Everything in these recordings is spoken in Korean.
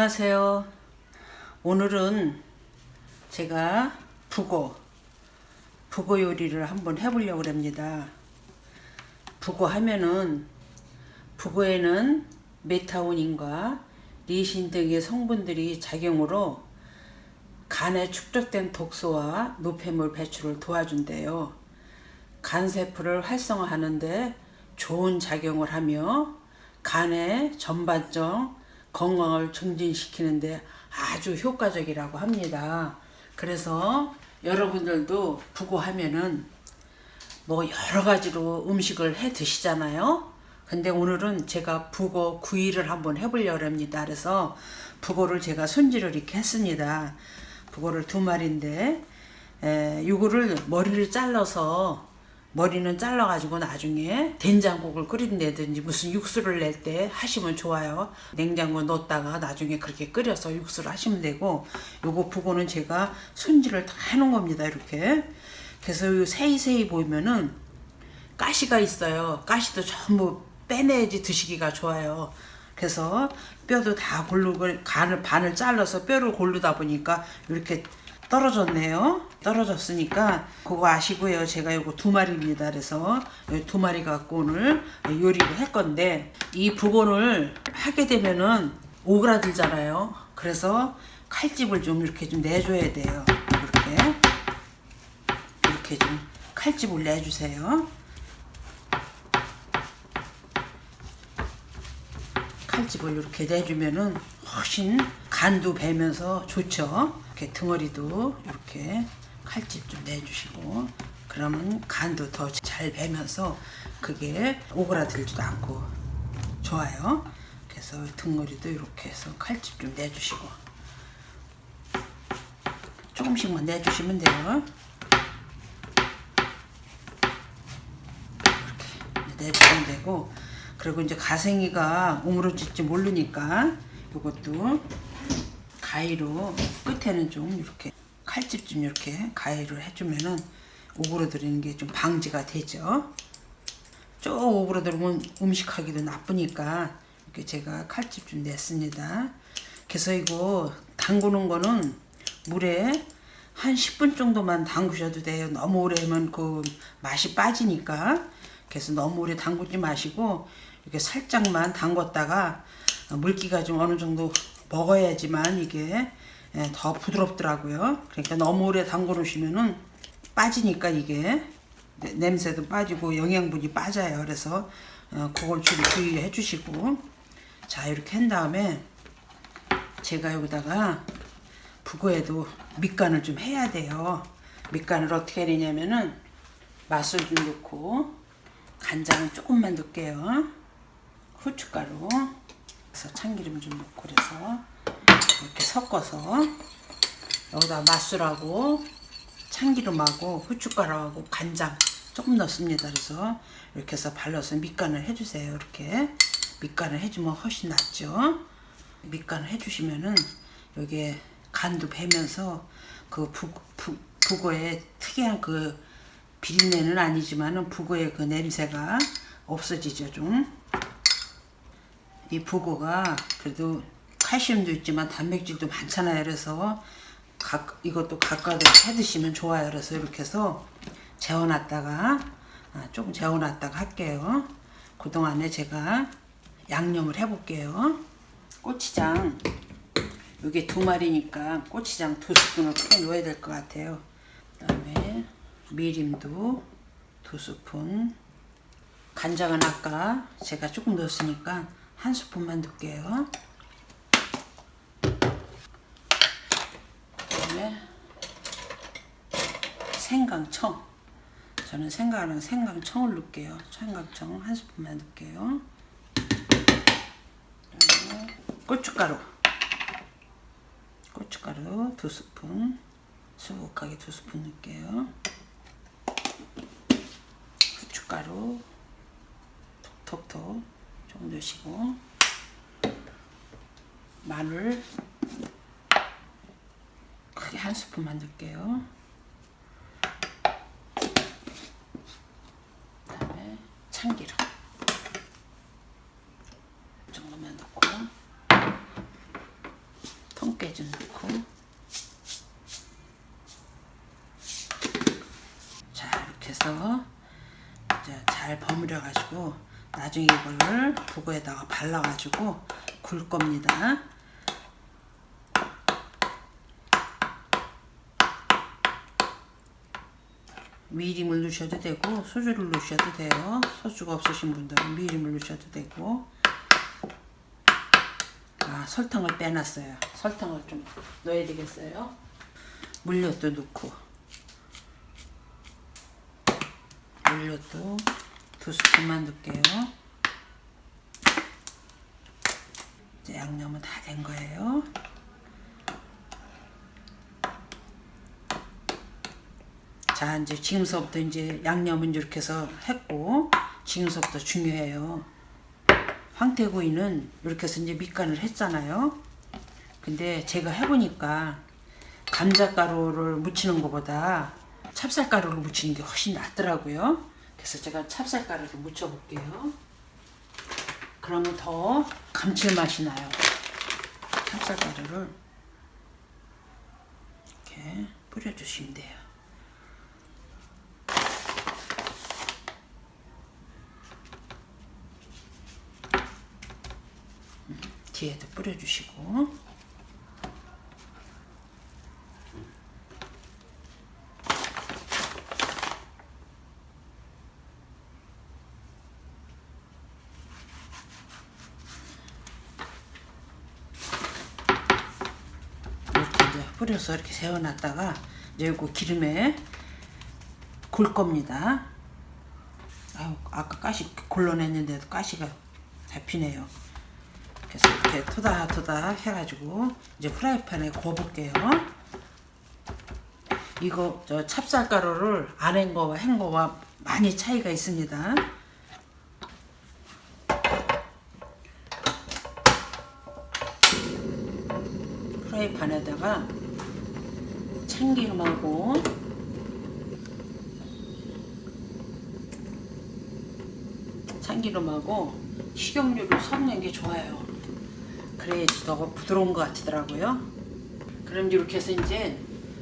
안녕하세요. 오늘은 제가 북어 요리를 한번 해보려고 합니다. 북어 하면은 북어에는 메타오닌과 리신 등의 성분들이 작용으로 간에 축적된 독소와 노폐물 배출을 도와준대요. 간세포를 활성화하는데 좋은 작용을 하며 간의 전반적 건강을 증진시키는데 아주 효과적이라고 합니다. 그래서 여러분들도 북어 하면은 뭐 여러 가지로 음식을 해 드시잖아요. 근데 오늘은 제가 북어 구이를 한번 해보려고 합니다. 그래서 북어를 제가 손질을 이렇게 했습니다. 북어를 2마리인데 요거를 머리를 잘라서 머리는 잘라가지고 나중에 된장국을 끓인다든지 무슨 육수를 낼 때 하시면 좋아요. 냉장고에 넣었다가 나중에 그렇게 끓여서 육수를 하시면 되고, 요거 북어는 제가 손질을 다 해놓은 겁니다. 이렇게. 그래서 요 세이세이 보면은 가시가 있어요. 가시도 전부 빼내야지 드시기가 좋아요. 그래서 뼈도 다 고르고 반을 잘라서 뼈를 고르다 보니까 이렇게 떨어졌네요. 떨어졌으니까 그거 아시고요. 제가 요거 2마리입니다. 그래서 2마리 갖고 오늘 요리를 할 건데, 이 북어를 하게 되면은 오그라들잖아요. 그래서 칼집을 좀 이렇게 좀 내줘야 돼요. 이렇게 좀 칼집을 내주세요. 칼집을 이렇게 내주면은 훨씬 간도 배면서 좋죠. 이렇게 등어리도 이렇게 칼집 좀 내주시고, 그러면 간도 더 잘 배면서 그게 오그라들지도 않고 좋아요. 그래서 등어리도 이렇게 해서 칼집 좀 내주시고, 조금씩만 내주시면 돼요. 이렇게 내주시면 되고, 그리고 이제 가생이가 우물어질지 모르니까 이것도 가위로 끝에는 좀 이렇게 칼집 좀 이렇게 가위로 해주면은 오그라드리는 게 좀 방지가 되죠. 쭉 오그라들면 음식하기도 나쁘니까 이렇게 제가 칼집 좀 냈습니다. 그래서 이거 담그는 거는 물에 한 10분 정도만 담그셔도 돼요. 너무 오래 하면 그 맛이 빠지니까. 그래서 너무 오래 담그지 마시고 이렇게 살짝만 담궜다가 물기가 좀 어느 정도 먹어야지만 이게 더 부드럽더라고요. 그러니까 너무 오래 담궈 놓으시면은 빠지니까 이게 냄새도 빠지고 영양분이 빠져요. 그래서 그걸 좀 주의해 주시고, 자 이렇게 한 다음에 제가 여기다가 북어에도 밑간을 좀 해야 돼요. 밑간을 어떻게 해야 되냐면은 맛술 좀 넣고 간장은 조금만 넣을게요. 후춧가루, 그래서 참기름 좀 넣고, 그래서 이렇게 섞어서 여기다 맛술하고 참기름하고 후춧가루하고 간장 조금 넣습니다. 그래서 이렇게 해서 발라서 밑간을 해주세요. 이렇게 밑간을 해주면 훨씬 낫죠. 밑간을 해주시면은 여기에 간도 배면서 그 북어의 특이한 그 비린내는 아니지만은 북어의 그 냄새가 없어지죠. 좀 이 북어가 그래도 칼슘도 있지만 단백질도 많잖아요. 그래서 이것도 가까도 해 드시면 좋아요. 그래서 이렇게 해서 재워놨다가 조금 재워놨다가 할게요. 그동안에 제가 양념을 해볼게요. 고추장, 이게 2마리니까 고추장 2스푼을 꼭 넣어야 될 것 같아요. 그 다음에 미림도 2스푼, 간장은 아까 제가 조금 넣었으니까 1스푼만 넣을게요. 그다음에 생강청, 저는 생강청을 넣을게요. 생강청 1스푼만 넣을게요. 그다음에 고춧가루 2스푼, 수북하게 2스푼 넣을게요. 후춧가루 톡톡톡 좀 넣으시고, 마늘 크게 1스푼만 넣을게요. 그다음에 참기름 이 정도만 넣고, 해서 이제 잘 버무려 가지고 나중에 이걸 북어에다가 발라 가지고 굴 겁니다. 미림을 넣으셔도 되고 소주를 넣으셔도 돼요. 소주가 없으신 분들은 미림을 넣으셔도 되고. 설탕을 빼놨어요. 설탕을 좀 넣어야 되겠어요. 물엿도 넣고, 물엿도 2스푼만 넣을게요. 이제 양념은 다 된 거예요. 자, 이제 지금서부터 이제 양념은 이렇게 해서 했고, 지금서부터 중요해요. 황태구이는 이렇게 해서 이제 밑간을 했잖아요. 근데 제가 해보니까 감자가루를 묻히는 것보다 찹쌀가루를 묻히는 게 훨씬 낫더라고요. 그래서 제가 찹쌀가루를 묻혀볼게요. 그러면 더 감칠맛이 나요. 찹쌀가루를 이렇게 뿌려주시면 돼요. 뒤에도 뿌려주시고. 이렇게 이제 뿌려서 이렇게 세워놨다가 이제 이거 기름에 굴 겁니다. 아유, 아까 가시 골라냈는데도 가시가 잡히네요. 그래서 이렇게 토닥토닥 해가지고 이제 프라이팬에 구워볼게요. 이거 저 찹쌀가루를 안 한 거와 한 거와 많이 차이가 있습니다. 프라이팬에다가 참기름하고 식용유를 섞는 게 좋아요. 그래야지 더 부드러운 것 같더라고요. 그럼 이렇게 해서 이제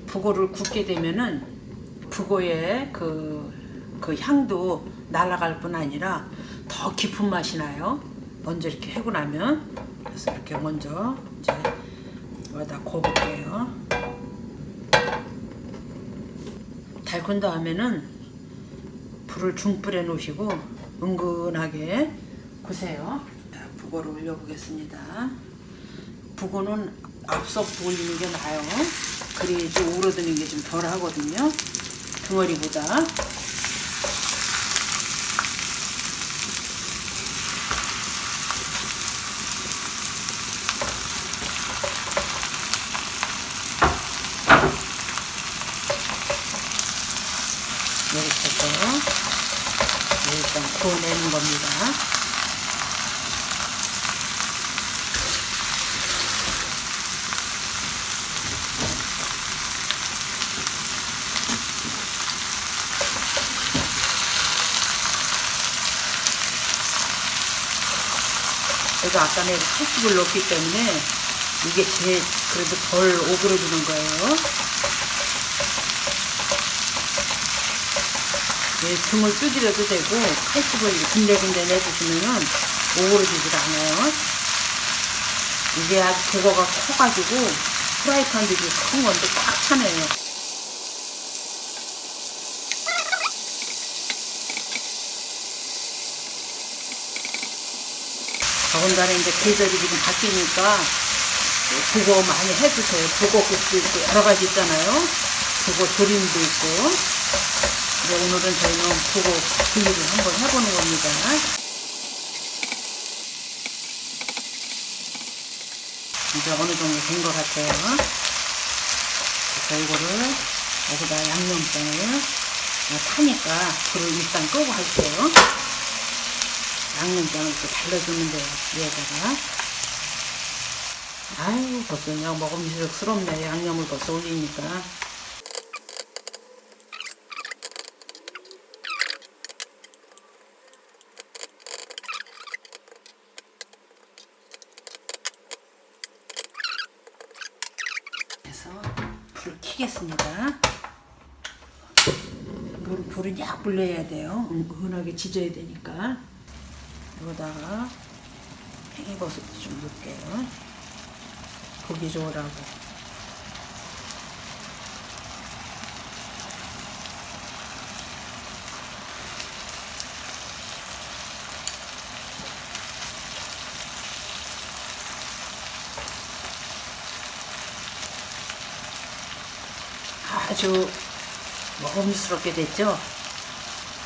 북어를 굽게 되면은 북어의 그 향도 날아갈 뿐 아니라 더 깊은 맛이 나요. 먼저 이렇게 해고 나면. 그래서 이렇게 먼저 이제 여기다 구워볼게요. 달군 다음에는 불을 중불에 놓으시고 은근하게 구세요. 자, 북어를 올려보겠습니다. 북어는 앞서부터 올리는 게 나아요. 그래야지 오르드는 게 좀 덜 하거든요. 덩어리보다. 이렇게 해서 일단 구워내는 겁니다. 제가 아까 내가 칼집을 넣었기 때문에 이게 제일 그래도 덜 오그러지는 거예요. 네, 등을 두드려도 되고 칼집을 군데군데 내주시면은 오그러지질 않아요. 이게 아주 북어가 커가지고 프라이팬도 큰 건데 꽉 차네요. 더군다나 이제 계절이 지금 바뀌니까 북어 많이 해주세요. 북어국도 있고 여러 가지 있잖아요. 북어 조림도 있고. 네, 오늘은 저희는 북어 구이를 한번 해보는 겁니다. 이제 어느 정도 된 것 같아요. 그래서 이거를 여기다 양념장을 타니까 불을 일단 끄고 할게요. 양념장을 이렇게 발라주면 돼요. 위에다가. 아유, 벌써 그냥 먹음직스럽네. 양념을 벌써 올리니까. 그래서 불을 켜겠습니다. 불은 약 불려야 돼요. 은은하게 지져야 되니까. 여기다가 팽이버섯 좀 넣을게요. 보기 좋으라고. 아주 먹음직스럽게 됐죠?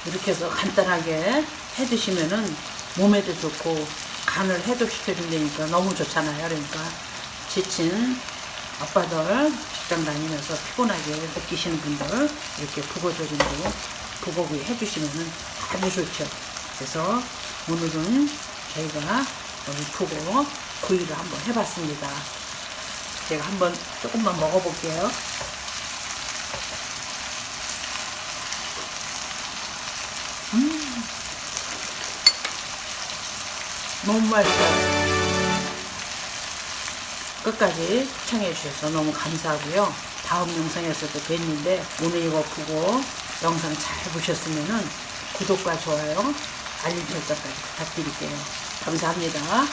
이렇게 해서 간단하게 해 드시면은 몸에도 좋고 간을 해독시켜준다니까 너무 좋잖아요. 그러니까 지친 아빠들 직장 다니면서 피곤하게 느끼시는 분들 이렇게 북어조림도 북어구이 해주시면은 아주 좋죠. 그래서 오늘은 저희가 여기 북어 구이를 한번 해봤습니다. 제가 한번 조금만 먹어볼게요. 너무 맛있어요. 끝까지 시청해 주셔서 너무 감사하고요. 다음 영상에서도 뵀는데 오늘 이거 보고 영상 잘 보셨으면은 구독과 좋아요, 알림 설정까지 부탁드릴게요. 감사합니다.